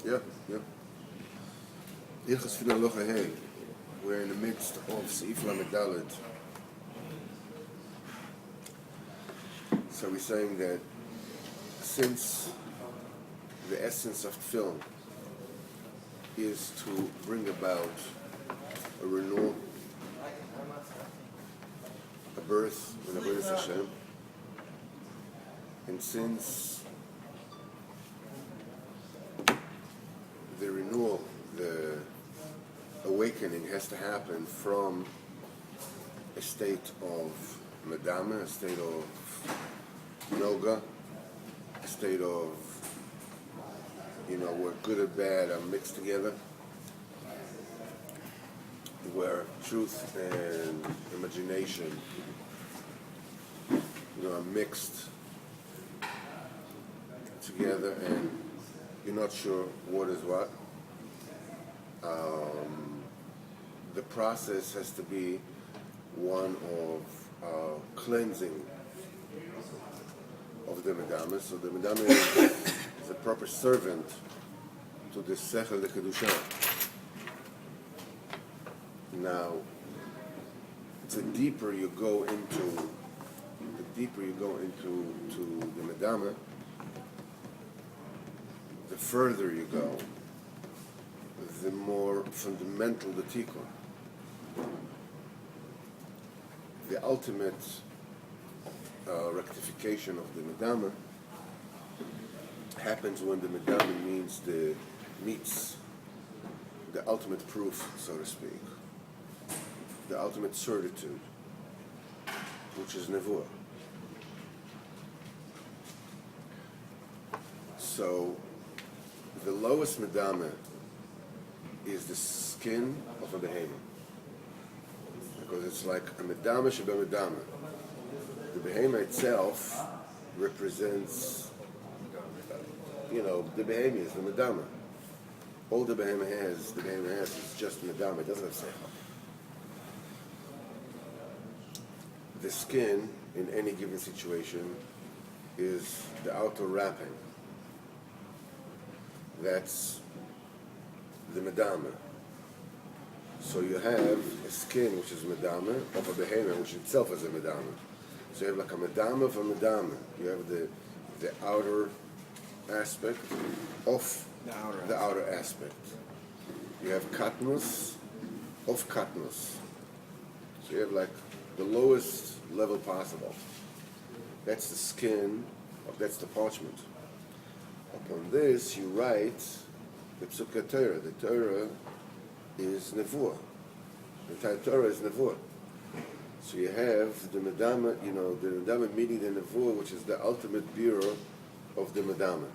Yeah, yeah. Hilchos Tefilin Halacha Hey. We're in the midst of Seif Lamed Daled. So we're saying that since the essence of Tefillin is to bring about a renewal, a birth in the Avodas Hashem, and since the renewal, the awakening has to happen from a state of madama, a state of yoga, a state of, where good and bad are mixed together, where truth and imagination, are mixed together and you're not sure what is what. The process has to be one of cleansing of the Medama. So the Medama is a proper servant to the Sechel, the Kedusha. Now, the deeper you go into to the Medama, the further you go, the more fundamental the tikkun. The ultimate rectification of the Medama happens when the Medama meets the ultimate proof, so to speak, the ultimate certitude, which is Nevuah. So, the lowest Medama is the skin of a behemoth. Because it's like a Medama sheba Medama. The behemoth itself represents, the behemoth is the Medama. All the behemoth has is just Medama. It doesn't have seichel. The skin, in any given situation, is the outer wrapping. That's the Medama. So you have a skin which is Medama of a behemoth which itself is a Medama. So you have like a Medama of a Medama. You have the outer aspect of the outer aspect. You have Katnus of Katnus. So you have like the lowest level possible. That's the skin, that's the parchment. Upon this you write the Psukei Torah. The Torah is Nevuah. The entire Torah is Nevuah. So you have the Medama, the Medama meeting the Nevuah, which is the ultimate bureau of the Medama.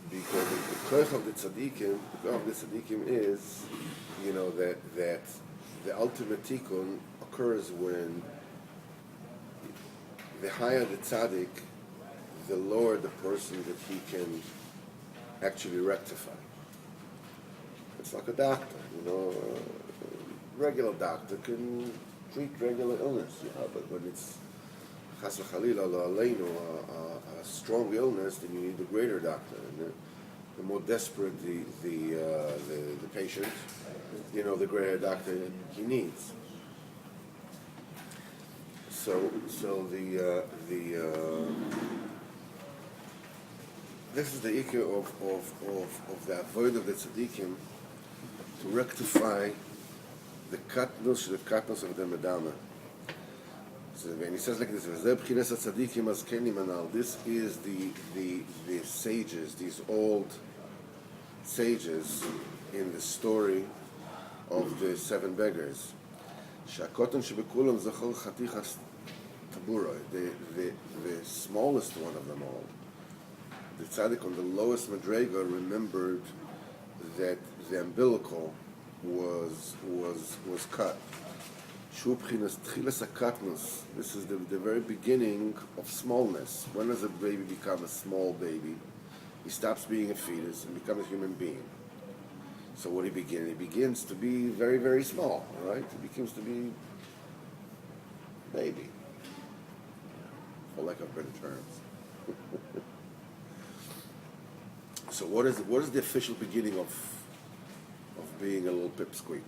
Because the koach of the tzaddikim is, that the ultimate tikkun occurs when the higher the tzaddik, the lower the person that he can actually rectify. It's like a doctor, a regular doctor can treat regular illness, but when it's chas v'chalila lo aleinu, a strong illness, then you need a greater doctor. And the more desperate the patient, the greater doctor he needs. So this is the ikar of the avoid of the tzaddikim to rectify the katnus of the Medama. So, and he says like this: this is the sages, these old sages in the story of the 7 beggars. The smallest one of them all, the tzaddik on the lowest madrega, remembered that the umbilical was cut. This is the very beginning of smallness. When does a baby become a small baby? He stops being a fetus and becomes a human being. So what he begins? He begins to be very, very small, right? He begins to be baby, for lack of better terms. So what is the official beginning of being a little pipsqueak?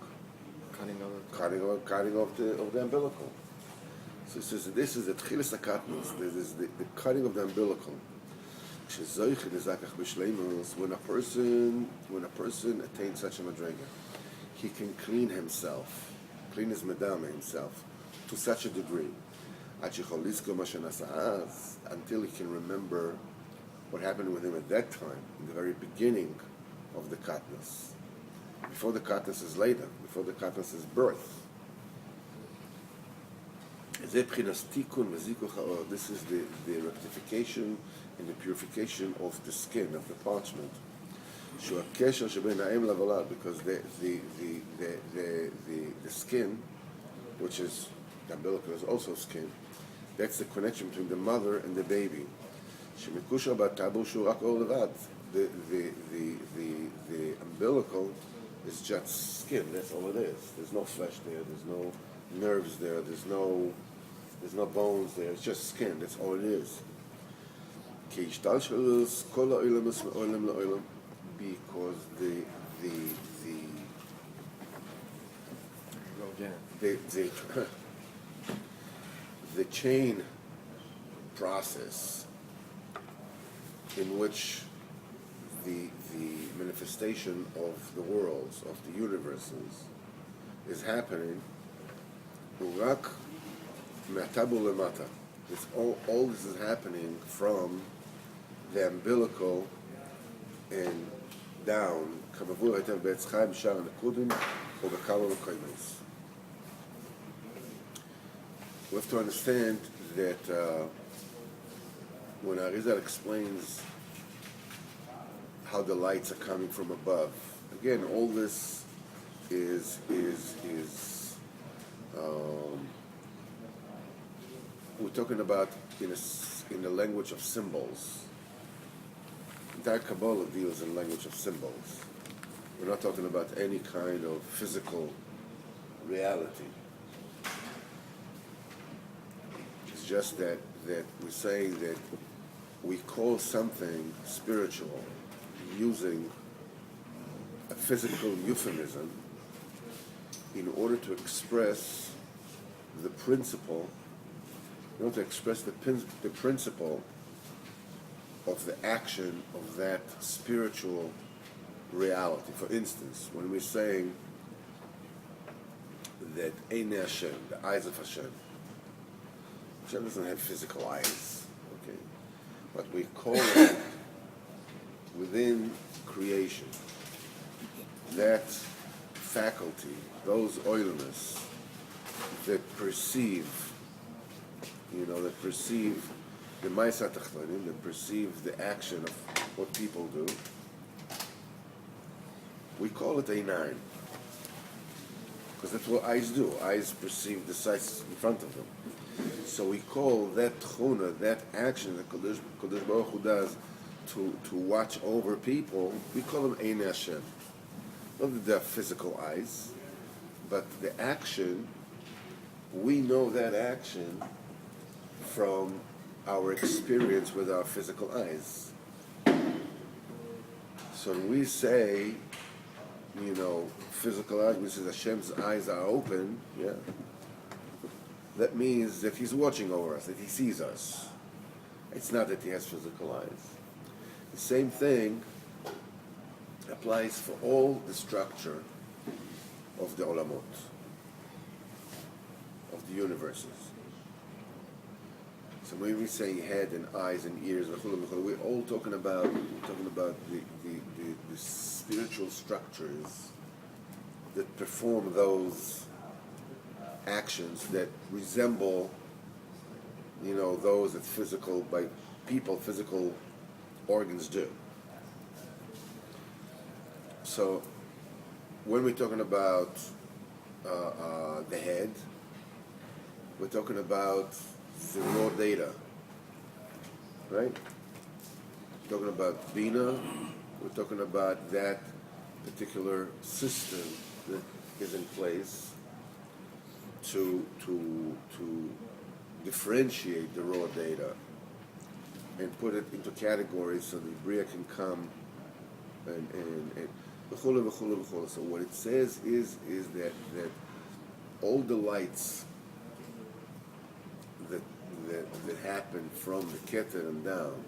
Cutting off the umbilical. So this is the tchilas hakatnos. This is the cutting of the umbilical. When a person attains such a madrega, he can clean his medama himself to such a degree, until he can remember what happened with him at that time, in the very beginning of the katnas. Before the katnas is later, before the katnas is birth. This is the rectification and the purification of the skin, of the parchment. Because the skin, which is the umbilical, is also skin. That's the connection between the mother and the baby. The umbilical is just skin. That's all it is. There's no flesh there. There's no nerves there. There's no bones there. It's just skin. That's all it is. Because the chain process in which the manifestation of the worlds, of the universes, is happening, all this is happening from the umbilical and down. We have to understand that when Arizal explains how the lights are coming from above, again, all this is we're talking about in the language of symbols. Entire Kabbalah deals in language of symbols. We're not talking about any kind of physical reality. It's just that we're saying that we call something spiritual using a physical euphemism in order to express the principle, in order to express the principle of the action of that spiritual reality. For instance, when we're saying that Einei Hashem, the eyes of Hashem doesn't have physical eyes, okay? But we call it within creation, that faculty, those oilmas that perceive the Ma'aseh Tachtonim, that perceive the action of what people do, we call it Einayim. Because that's what eyes do. Eyes perceive the sights in front of them. So we call that tchuna, that action that Kodesh Baruch Hu does to watch over people, we call them Einei Hashem. Not that they're physical eyes, but the action, we know that action from our experience with our physical eyes. So when we say, physical eyes, we say Hashem's eyes are open, yeah, that means that He's watching over us, that He sees us. It's not that He has physical eyes. The same thing applies for all the structure of the olamot, of the universes. So when we say head and eyes and ears, we're all talking about the spiritual structures that perform those actions that resemble, those that physical organs do. So when we're talking about the head, we're talking about the raw data, right? We're talking about Bina, we're talking about that particular system that is in place to differentiate the raw data and put it into categories so the Bria can come and v'chule, v'chule, v'chule. So what it says is that all the lights that happen from the Keter and down,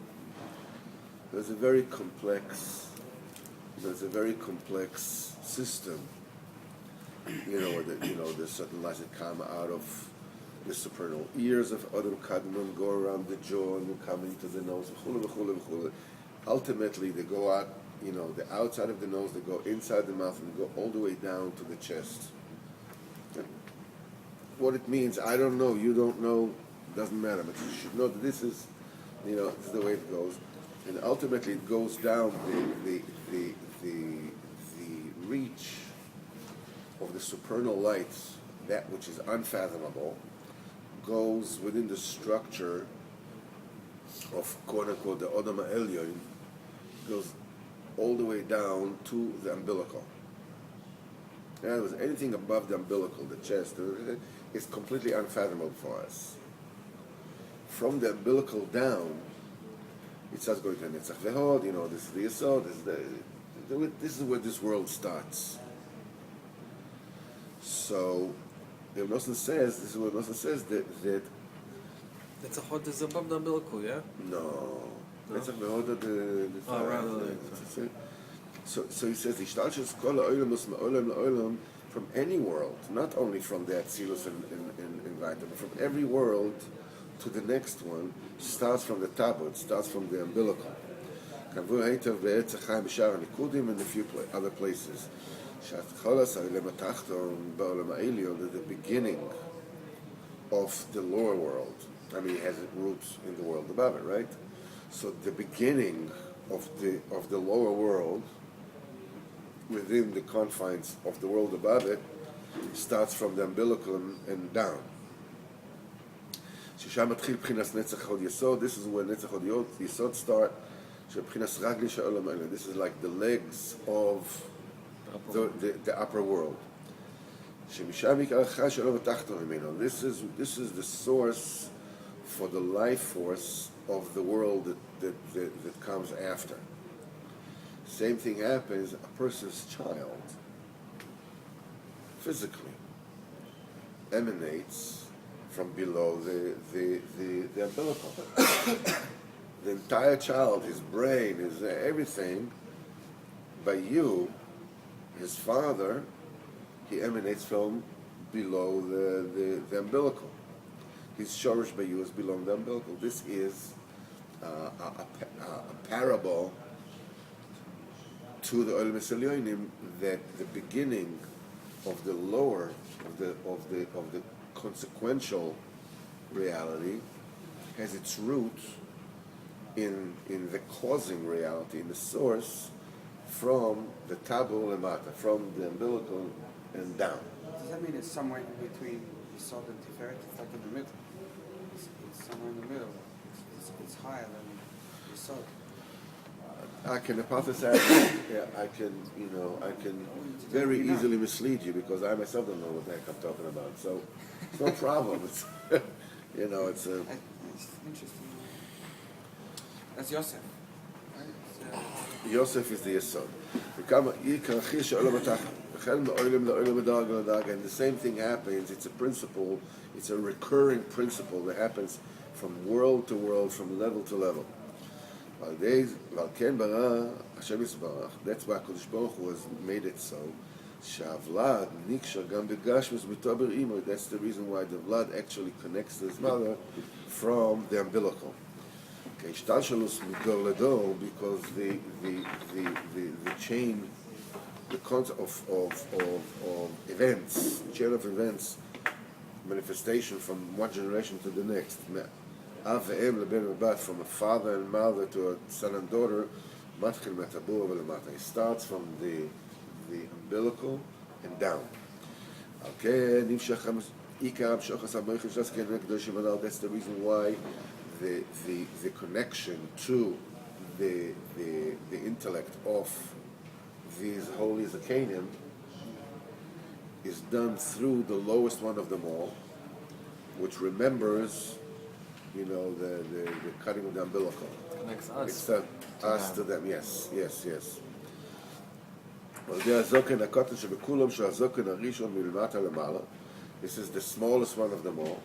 there's a very complex system. There's certain lights that come out of the supernal ears of Adam Kadmon, go around the jaw and come into the nose, v'chule, v'chule, v'chule. Ultimately, they go out, the outside of the nose, they go inside the mouth, and go all the way down to the chest. What it means, I don't know, you don't know, doesn't matter, but you should know that this is the way it goes. And ultimately, it goes down the reach of the supernal lights, that which is unfathomable, goes within the structure of quote unquote the Odom Elyon, goes all the way down to the umbilical. In other words, anything above the umbilical, the chest, is completely unfathomable for us. From the umbilical down, it starts going to Netzach Vehod, this is the Yesod, this is where this world starts. So, the Nosson says, this is what Nosson says, that Netzachot is above the umbilical, yeah? No. Netzach Vehod So he says, Ishtalshus kol ha'olam ma'olam la'olam, from any world, not only from the Atzilus and Vaita, but from every world to the next one, starts from the tablet, starts from the umbilical. Kavur heitav be'etz ha'chaim b'shar Likutei and a few other places. Shatcholas ha'olam ha'tachton ba'olam ha'elyon, the beginning of the lower world. I mean, it has roots in the world above it, right? So the beginning of the lower world, within the confines of the world above it, starts from the umbilical and down. This is where Netzach Hod Yesod start. This is like the legs of the upper world. This is the source for the life force of the world that comes after. Same thing happens, a person's child physically emanates from below the umbilical. The entire child, his brain, his everything, by you, his father, he emanates from below the umbilical. His shorish by you is below the umbilical. This is a parable to the Olam Elyonim, that the beginning of the lower of the consequential reality has its root in the causing reality, in the source, from the tabu lemata, from the umbilical and down. Does that mean it's somewhere in between Yesod and Tiferet? It's like in the middle. It's somewhere in the middle. It's higher than Yesod. I can hypothesize. I can very easily mislead you, because I myself don't know what the heck I'm talking about. So it's no problem. It's it's interesting. That's Yosef. Right? Yosef is the Yesod. And the same thing happens. It's a principle. It's a recurring principle that happens from world to world, from level to level. That's why HaKadosh Baruch Hu has made it so. That's the reason why the blood actually connects to his mother from the umbilical. Because the chain, the concept of events, chain of events, manifestation from one generation to the next, from a father and mother to a son and daughter, it starts from the umbilical and down. That's the reason why the connection to the intellect of these holy Zakanim is done through the lowest one of them all, which remembers, the cutting of the umbilical. Connects us. It's us to them, yes. This is the smallest one of them all.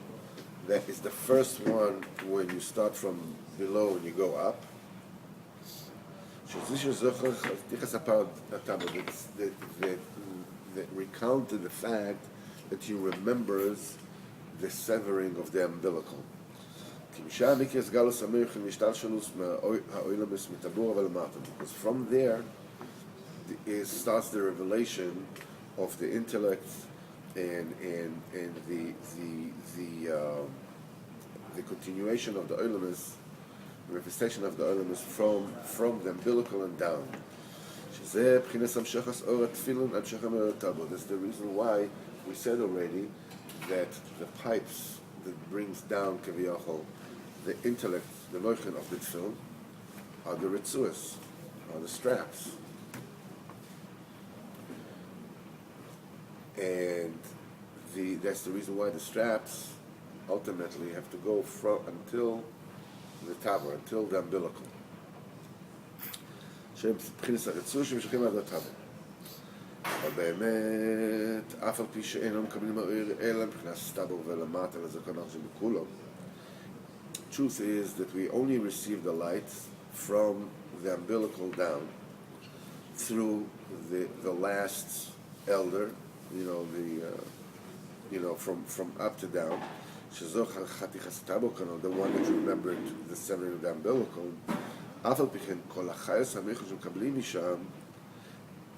That is the first one when you start from below and you go up. That recounted the fact that he remembers the severing of the umbilical. Because from there starts the revelation of the intellect and the continuation of the Olamis, the manifestation of the Olamis from the umbilical and down. That's the reason why we said already that the pipes that brings down kaviyachol, the intellect, the motion of the tefillin, are the ritzuas, are the straps. And that's the reason why the straps ultimately have to go from until the taber, until the umbilical. אבל באמת, אף על פי שאינם מקבלים אלא מבחינת סטאבר ולמטה לזכר שבכולו. Truth is that we only receive the light from the umbilical down through the last elder, from up to down. The one that remembered the severing of the umbilical.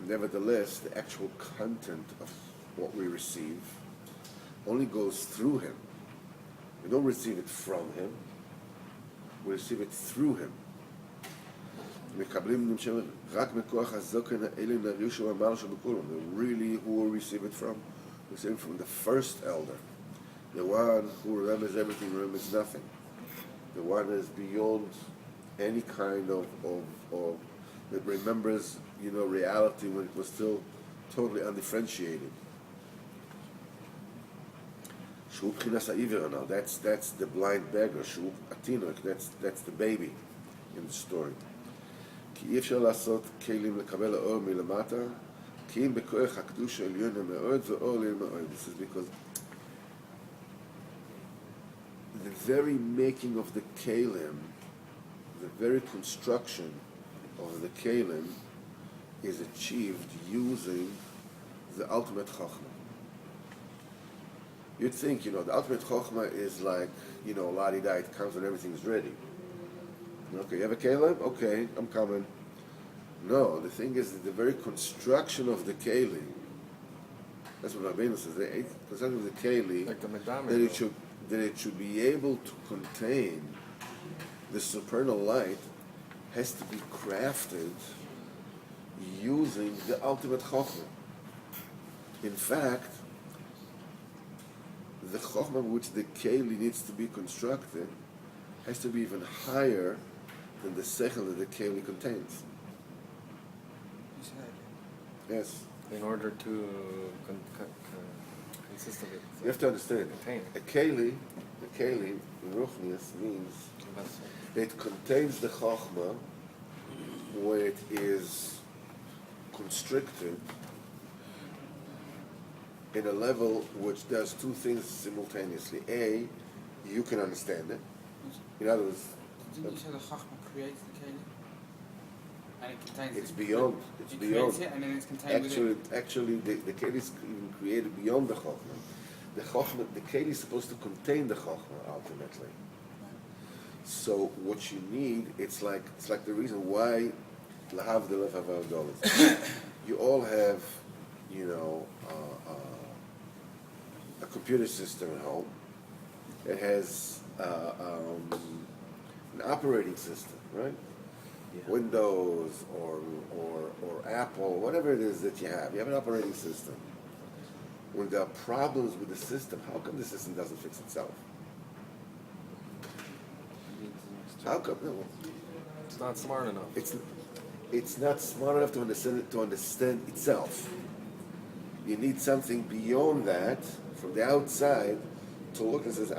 Nevertheless, the actual content of what we receive only goes through him. We don't receive it from him. We receive it through him. Really, who will receive it from? We receive it from the first elder. The one who remembers everything, remembers nothing. The one that is beyond any kind of that remembers, reality when it was still totally undifferentiated. Now that's the blind beggar. That's the baby in the story. This is because the very making of the kelim, the very construction of the kelim, is achieved using the ultimate chokhmah. You'd think, the ultimate chokhmah is like, la-di-da, it comes when everything's ready. Okay, you have a kelim? Okay, I'm coming. No, the thing is that the very construction of the kelim, that's what Rabbeinu says, the construction of the kelim, like the that it should be able to contain the supernal light, has to be crafted using the ultimate chokhmah. In fact, the chokhmah which the keli needs to be constructed has to be even higher than the sechel that the keli contains. Yes. In order to consist of it. You have to understand. Contain. A keli in Ruchnius means it contains the chokhmah when it is constricted in a level which does two things simultaneously. A, you can understand it. In other words, didn't you say the Chachma creates the Keli? And it contains it's beyond. It's beyond. Creates it and then it's contained within. Actually, the Keli is created beyond the Chokhmah. The Keli is supposed to contain the Chokhmah ultimately. So what you need, it's like the reason why Lahavdil of Havadolis. You all have, a computer system at home. It has an operating system, right? Yeah. Windows or Apple, whatever it is that you have an operating system. When there are problems with the system, how come the system doesn't fix itself? How come? No. It's not smart enough. It's not smart enough to understand itself. You need something beyond that, from the outside, to look and says,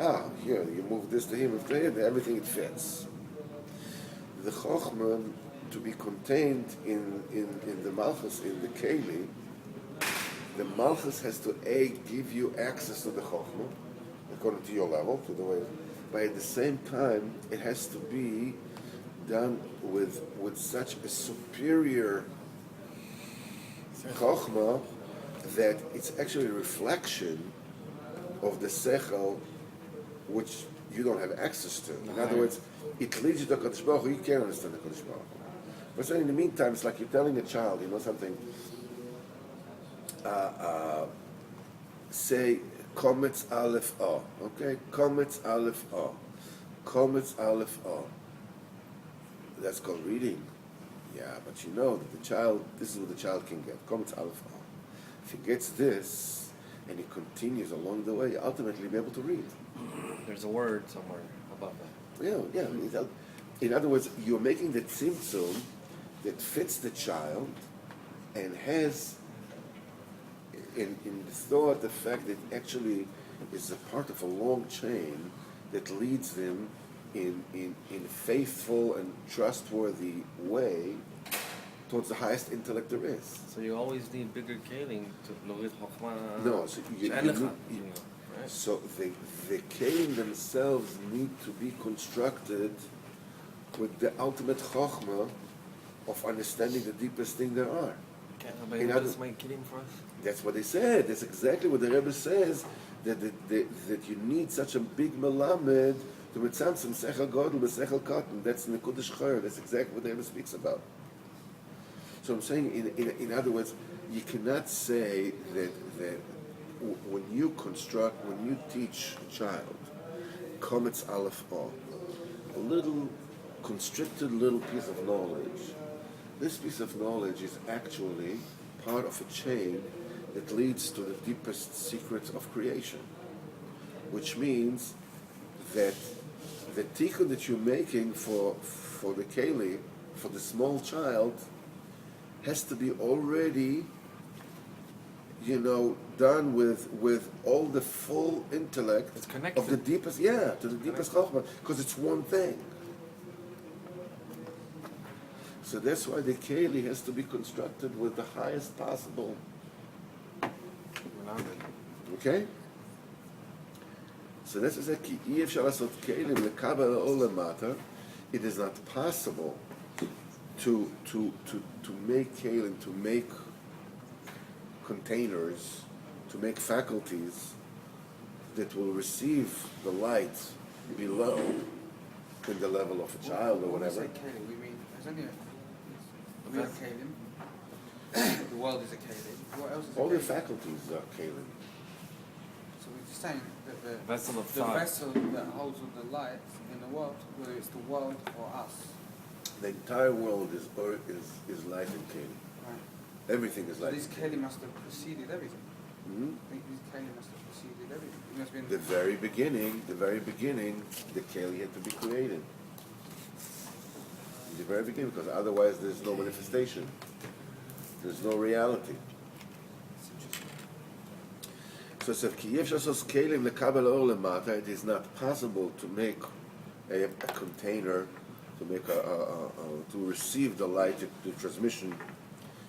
here, you move this to here, move to here, everything it fits. The Chokhmah to be contained in the Malchus, in the Keli, the Malchus has to give you access to the Chochmah, according to your level, to the way, but at the same time, it has to be done with such a superior Chochmah that it's actually a reflection of the Sechel, which you don't have access to. In other words, it leads you to HaKadosh Baruch Hu. You can't understand the HaKadosh Baruch Hu. But so in the meantime, it's like you're telling a child, something. Say Kometz Aleph O. Okay, Kometz Aleph O. Kometz Aleph O. That's called reading. Yeah, but you know that the child. This is what the child can get. Kometz Aleph O. If he gets this and he continues along the way, ultimately he'll be able to read. There's a word somewhere above that. Yeah. In other words, you're making the tzimtzum that fits the child and has in the thought the fact that actually is a part of a long chain that leads them in a faithful and trustworthy way towards the highest intellect there is. So you always need bigger kelim to lorid chokhmah. No, so Right? so the kelim themselves need to be constructed with the ultimate chokhmah of understanding the deepest thing there are. Can't nobody just make kelim for us? That's what they said. That's exactly what the Rebbe says, that you need such a big melamed to mitzamtzim sechel godel b'sechel katan. That's nekudash chayr. That's exactly what the Rebbe speaks about. So I'm saying, in other words, you cannot say that when you teach a child, Kometz Aleph O, a little constricted little piece of knowledge, this piece of knowledge is actually part of a chain that leads to the deepest secrets of creation, which means that the tikkun that you're making for the keli, for the small child, has to be already, done with all the full intellect It's connected. of the deepest, to the deepest chokhmah, because it's one thing. So that's why the keli has to be constructed with the highest possible. Okay? So that's what ki efshar lasot kelim lekabel olamata. It is not possible to make kelim, to make containers, to make faculties that will receive the light below in the level of a child or whatever. When we say kelim, we mean there's only we are kelim. The world is a kelim. What else is All a the kelim? faculties are kelim. So we're just saying that the Vessel of the thought. vessel that holds all the light in the world, whether it's the world or us. The entire world is light and kelim. Right. Everything is So light. this kelim must have preceded everything. Mhm. I think this kelim must have preceded everything. It must have been The very beginning, the keli had to be created. In the very beginning, because otherwise there's no manifestation. There's no reality. So it said, "Ki yefshar sos kelim lekabel or lemata." It is not possible to make a container, to make to receive the light, the transmission.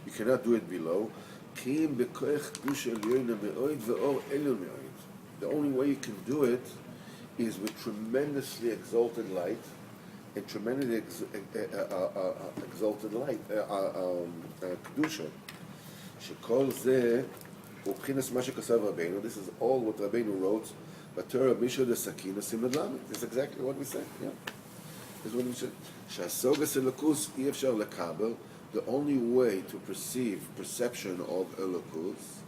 You cannot do it below. Ki im bekoach kedusha elyono me'od ve'or elyon me'od. The only way you can do it is with tremendously exalted light and tremendously exalted light, kedusha. Shekol zeh ובחינס מה שכתב רבינו, this is all what Rabbeinu wrote, בתורה מישהו דסכין עושים לדלמת. That's exactly what we said, yeah. That's what we said. שהסוגס אלוקוס אי אפשר לקבל, the only way to perception of אלוקוס,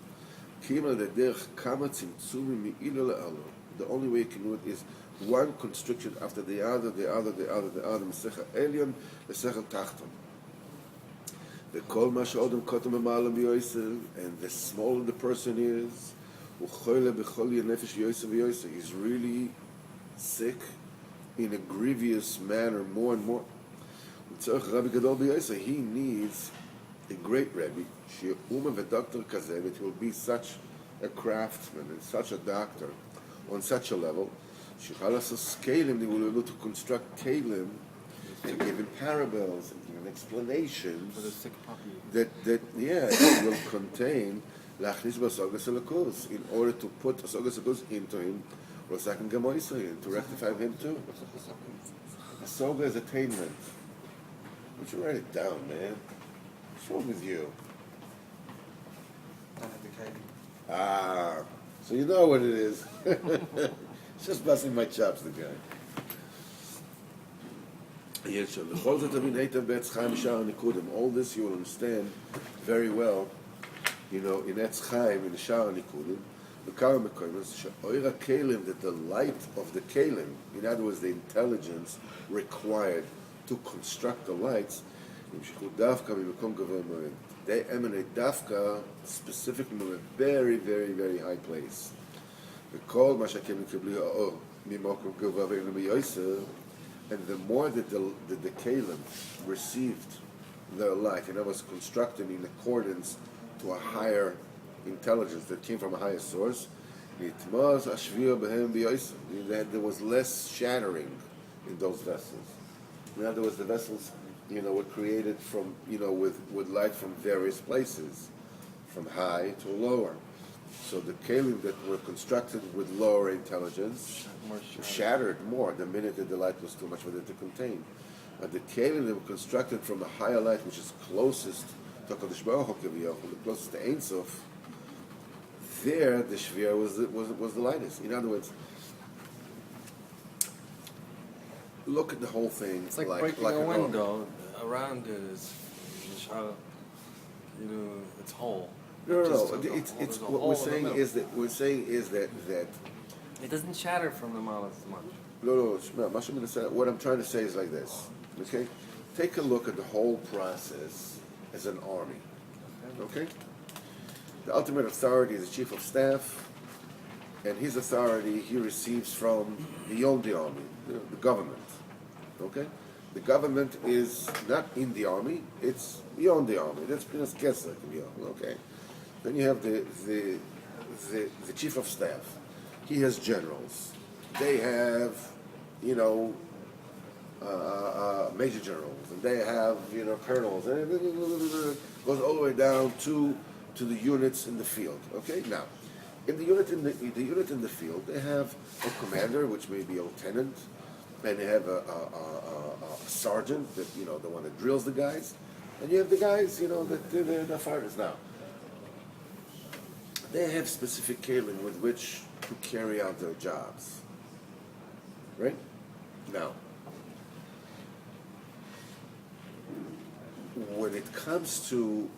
כי אם על דרך כמה צמצומים מאילו לאלו. The only way you can do it is one constriction after the other, משכל עליון לשכל תחתון. וכל מה שאודם קוטם במעלה ביוסר, and the smaller the person is, הוא חולה בכל נפש יוסר ויוסר. He's really sick in a grievous manner more and more. וצריך רבי גדול ביוסר. He needs a great rabbi, שיאומה ודוקטור כזה, that will be such a craftsman and such a doctor on such a level, שיוכל לעשות scaling, they will be able to construct kalim and give him parables and give him explanations For the sick puppy. that will contain lachnis basogas elokos in order to put asogas elokos into him, or second gemoisay to rectify him too. Asoga is attainment. Would you write it down, man? What's wrong with you? Don't have the Kalim. Ah, so you know what it is. It's just busting my chops, the guy. All this you will understand very well, in Etz Chaim, in the Sha'ar Nikudim, that the light of the Kalim, in other words, the intelligence required to construct the lights, they emanate dafka specifically from a very, very, very high place. And the more that the Kalim received their light, and it was constructed in accordance to a higher intelligence that came from a higher source, there was less shattering in those vessels. In other words, the vessels, were created from, with light from various places, from high to lower. So the Kalim that were constructed with lower intelligence shattered more the minute that the light was too much for them to contain. But the Kalim that were constructed from a higher light, which is closest to HaKadosh Baruch Hu, closest to Ein Sof, there the Shvir was the lightest. In other words, look at the whole thing. It's like breaking a window. Around it is, it's whole. No. It's what we're saying is that it doesn't shatter from the mouth as much. No. What I'm trying to say is like this. Okay, take a look at the whole process as an army. Okay, the ultimate authority is the chief of staff, and his authority he receives from beyond the army, the government. Okay, the government is not in the army; it's beyond the army. That's Pinas Kessler. Okay. Then you have the chief of staff. He has generals. They have, major generals, and they have, colonels, and it goes all the way down to the units in the field. Okay, now, in the unit in the field, they have a commander, which may be a lieutenant, and they have a sergeant, that the one that drills the guys, and you have the guys, that they're the fighters now. They have specific kalim with which to carry out their jobs. Right? Now, when it comes to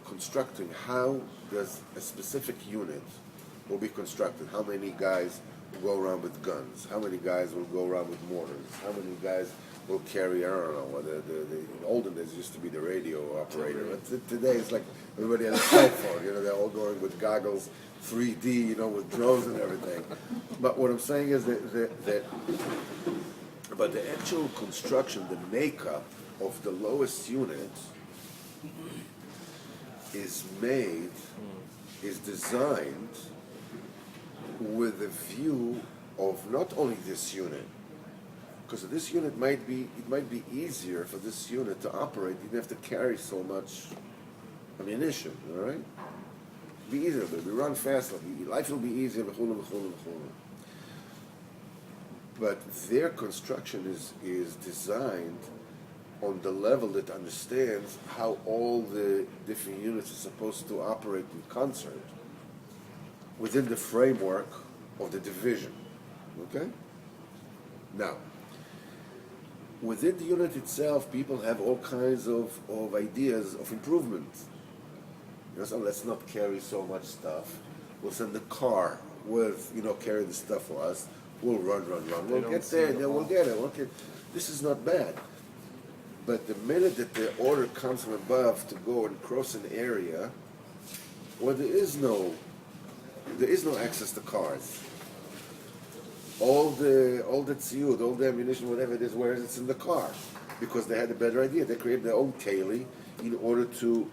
constructing, how does a specific unit will be constructed? How many guys will go around with guns? How many guys will go around with mortars? How many guys will carry, I don't know, in olden days it used to be the radio operator. But today it's like everybody has a cell phone, they're all going with goggles, 3D, with drones and everything. But what I'm saying is that but the actual construction, the makeup of the lowest unit is designed with a view of not only this unit, because this unit might be easier for this unit to operate. You don't have to carry so much ammunition, all right? Be easier, but we run faster. Life will be easier. But their construction is designed on the level that understands how all the different units are supposed to operate in concert within the framework of the division. Okay? Now, within the unit itself, people have all kinds of ideas of improvement. So let's not carry so much stuff. We'll send the car with, carry the stuff for us. We'll run. We'll get there, and then we'll get it. This is not bad. But the minute that the order comes from above to go and cross an area where there is no access to cars, all the tziyud, all the ammunition, whatever it is, where it's in the car, because they had a better idea. They created their own keli in order to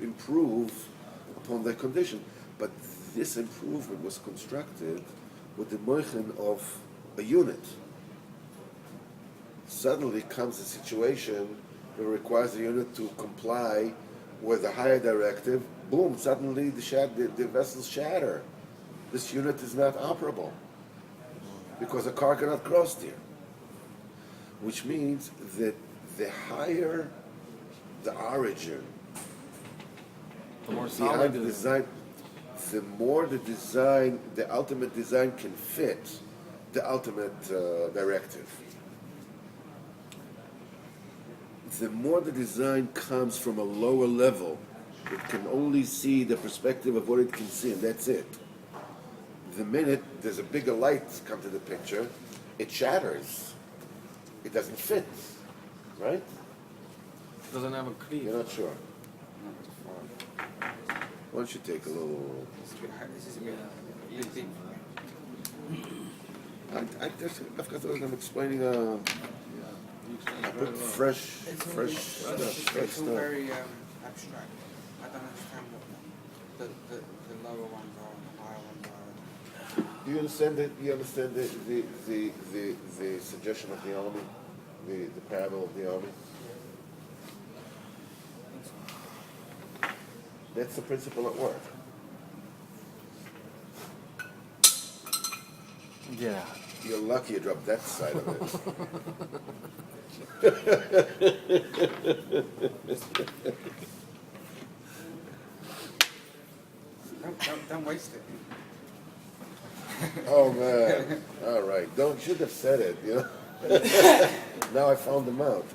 improve upon their condition. But this improvement was constructed with the moichin of a unit. suddenly comes a situation that requires the unit to comply with the higher directive. Boom! Suddenly the vessels shatter. This unit is not operable because a car cannot cross there. Which means that the higher the origin, The more behind solid the it is. design, the more the ultimate design can fit the ultimate directive. The more the design comes from a lower level, it can only see the perspective of what it can see, and that's it. The minute there's a bigger light come to the picture, it shatters. It doesn't fit, right? Doesn't have a cleave. You're not sure. No, it's far. Why don't you take a little? This is a bit deep for me. I just I've got those. I'm explaining. I put fresh stuff. Fresh It's all stuff. very abstract. I don't understand what the lower ones are and the higher ones are. Do you understand it? You understand the suggestion of the army, the parable of the army? That's the principle at work. Yeah. You're lucky you dropped that side of it. Don't waste it. Oh man! All right, don't should have said it. You know. Now I found them out.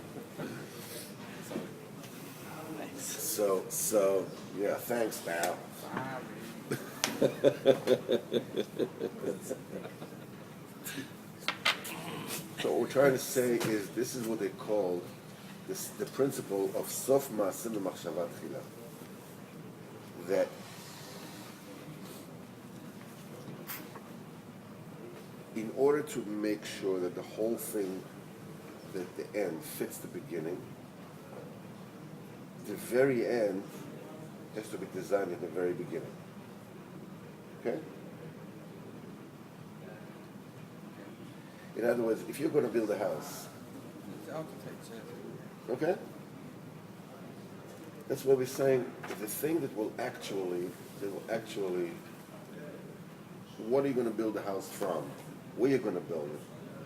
So yeah. Thanks, pal. So what we're trying to say is this is what they call the principle of sof ma'asim v'machshava tchila. That in order to make sure that the whole thing, that the end fits the beginning, the very end has to be designed at the very beginning. Okay? In other words, if you're going to build a house, The architects, okay? That's what we're saying. The thing that will actually, what are you going to build the house from? Where are you going to build it?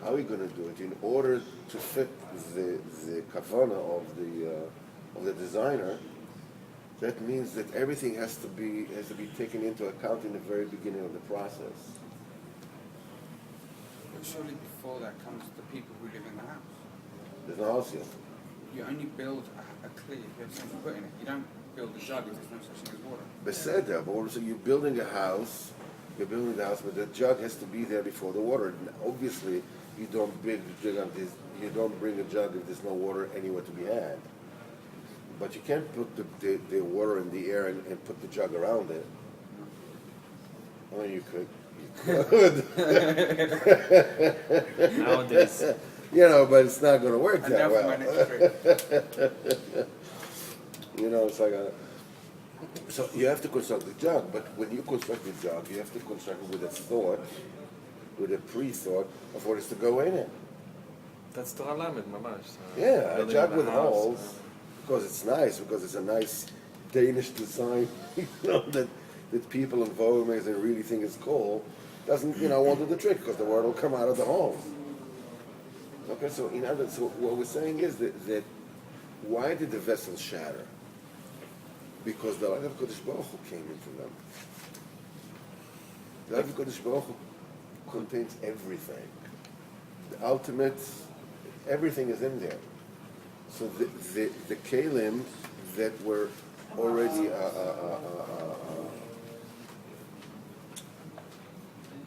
How are you going to do it? In order to fit the kavana of the designer, that means that everything has to be taken into account in the very beginning of the process. but surely before that comes the people who live in the house. There's no house yet. You only build a cleave if you have something to put in it. You don't build a jug if there's no such thing as water. Beseder, but also you're building a house, but the jug has to be there before the water. And obviously, you don't bring a jug if there's no water anywhere to be had. But you can't put the water in the air and put the jug around it. Well, you could. Nowadays. You know, but it's not going to work And that now for my next trick. well. You know, it's like a. So you have to construct the jug, but when you construct the jug, you have to construct it with a thought, with a pre-thought of what is to go in it. That's Torah Lamed, mamash. Yeah, a Building jug the with house. holes, because it's nice, because it's a nice Danish design, you know, that people in Vogue magazine really think is cool, doesn't, won't do the trick, because the word will come out of the hole. Okay, so so what we're saying is that why did the vessels shatter? Because the light of Kodesh Baruch Hu came into them. The light of Kodesh Baruch Hu contains everything. The ultimate, everything is in there. So the kalim that were already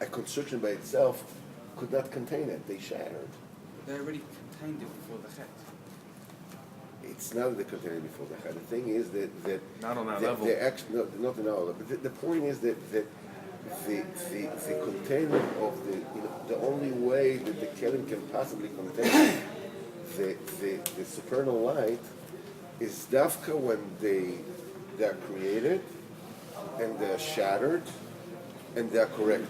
a construction by itself could not contain it. They shattered. They already contained it before the chet. It's not that they contain it before the chet. The thing is that Not on that they- level. they actually, no, not in our level. But the point is that the containment of the only way that the kelim can possibly contain the supernal light is dafka when they are created and they're shattered and they're corrected.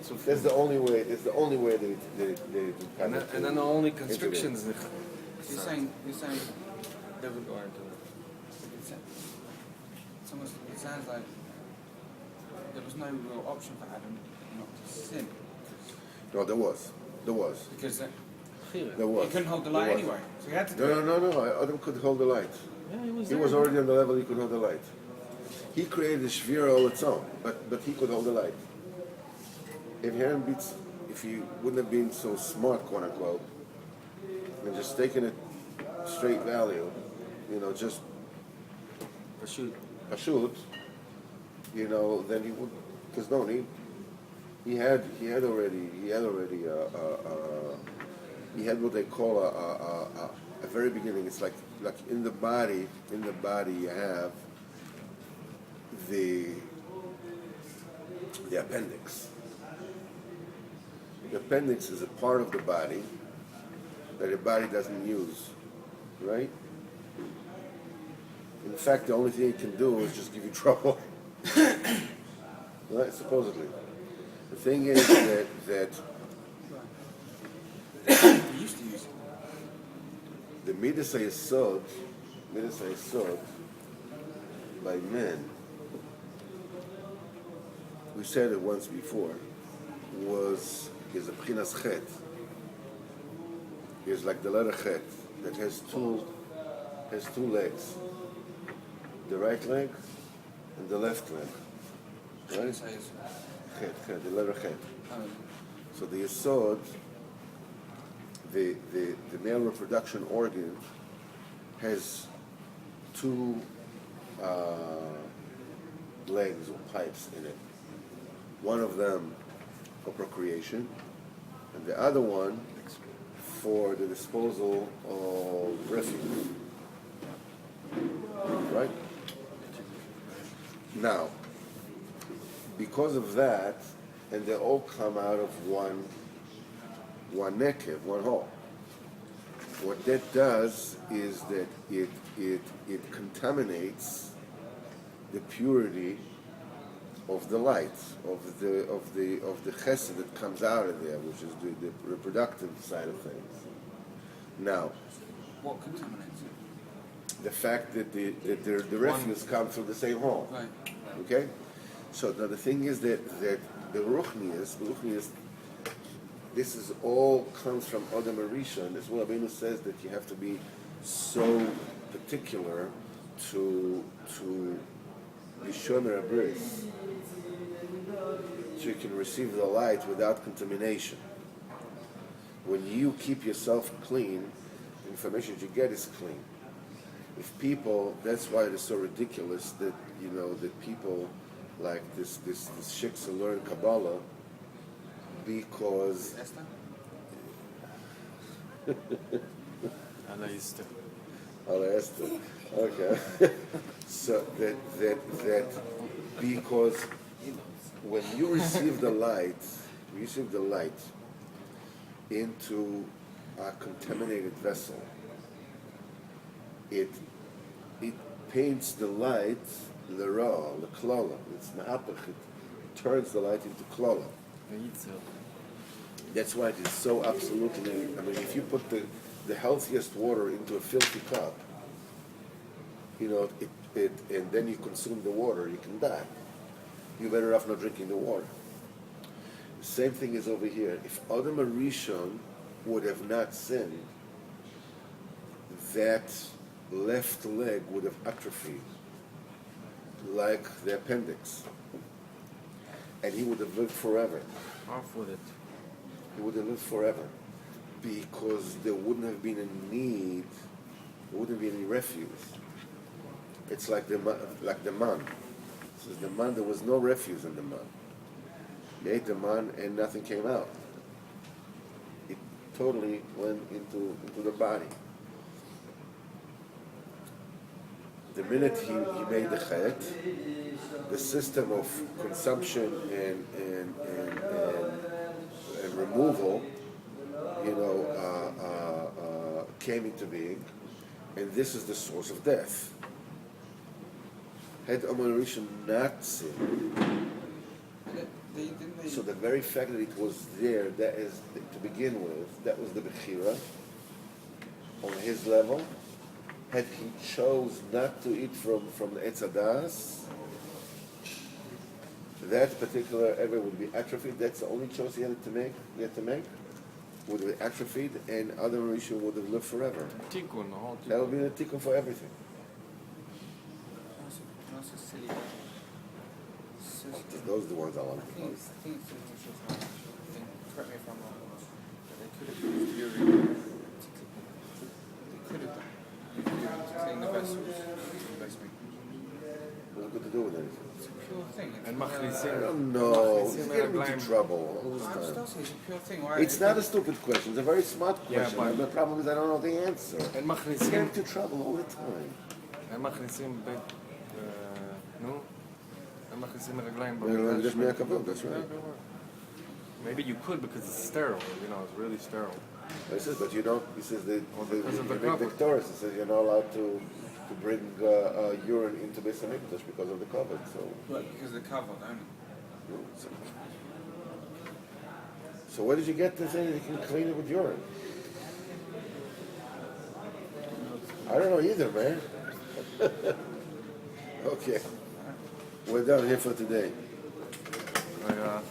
Partzuf. That's the only way. That's the only way that it kind of. And then the only constrictions. You're saying there would Go into it. it's almost, it sounds like there was no real option for Adam not to sin. No, there was. Because There was. he couldn't hold the light There was. anyway, so he had to do it. No. Adam could hold the light. Yeah, he was He there. was already on the level he could hold the light. He created the Shvira all its own, but he could hold the light. If he wouldn't have been so smart, quote unquote, and just taken it straight value, just Pashut. pashut, then he would, because no, he had what they call a very beginning. It's like in the body you have the appendix. The appendix is a part of the body that the body doesn't use, right? In fact, the only thing it can do is just give you trouble, right? Supposedly. The thing is that He used to use it. the Midas HaYesod by men, we said it once before, is a Pchinas Chet. Is like the letter Chet that has two legs, the right leg and the left leg, right? So it's, Chet, the letter Chet. um, So the Yesod, the male reproduction organ, has two legs or pipes in it. One of them for procreation, and the other one for the disposal of refuse. Right? Now, because of that, and they all come out of one nekev, one hole. What that does is that it contaminates the purity of the light, of the chesed that comes out of there, which is the reproductive side of things. Now, what contaminates it? the fact that the refuse comes from the same hole. Right. Okay? So now the thing is that the Ruchnius, this is all comes from Adam Arisha, as well. Rabbeinu says that you have to be so particular to be shomer abris, so you can receive the light without contamination. When you keep yourself clean, the information you get is clean. If people, that's why it is so ridiculous that that people like this shiksa learn Kabbalah because Esther? Esther. Okay. So that because when you receive the light into a contaminated vessel, it paints the light, the raw, the klala. It's ma'apach. It turns the light into klala. That's why it is so absolutely. I mean, if you put the healthiest water into a filthy cup, and then you consume the water, you can die. You're better off not drinking the water. The same thing is over here. If Adam Arishon would have not sinned, that left leg would have atrophied, like the appendix, and he would have lived forever. Off with it. He would have lived forever, because there wouldn't have been a need, there wouldn't be any refuse. It's like the man. Says the man, there was no refuse in the man. You ate the man and nothing came out. It totally went into the body. The minute he made the chet, the system of consumption and removal, came into being, and this is the source of death. Had Amar Rishon not sinned, Didn't they? So the very fact that it was there, that is, to begin with, that was the Bechira on his level. Had he chose not to eat from the Etz Hadas, that particular area would be atrophied. That's the only choice he had to make. Would be atrophied, and Adam Rishon would have lived forever. Tikkun, the whole That would tikkun. be the tikkun for everything. Also silly. Those are the ones I like I the think most. it's correct me if I'm wrong. But they could have used urine. They could have done. Used urine to clean the vessels. Best we. What's it got to do with anything? It's a pure thing. It's And not a- I machnisim. don't know. Machnisim He's getting רגליים. into trouble all I the was time. still saying it's a pure thing. Why? It's not a stupid question. It's a very smart Yeah, question. but- The problem is I don't know the answer. אין He's getting מכניסים, into trouble all the time. אין מכניסים בית, נו, אין מכניסים רגליים Just make a vote, that's right. Maybe you could because it's sterile, it's really sterile. He says, but you don't. He says that because of the big cover. Victorious. He says you're not allowed to bring urine into Beis Hamikdash because of the cover. So, Because they're covered, only. so where did you get to say that you can clean it with urine? I don't know either, man. Okay, we're done here for today. רגע.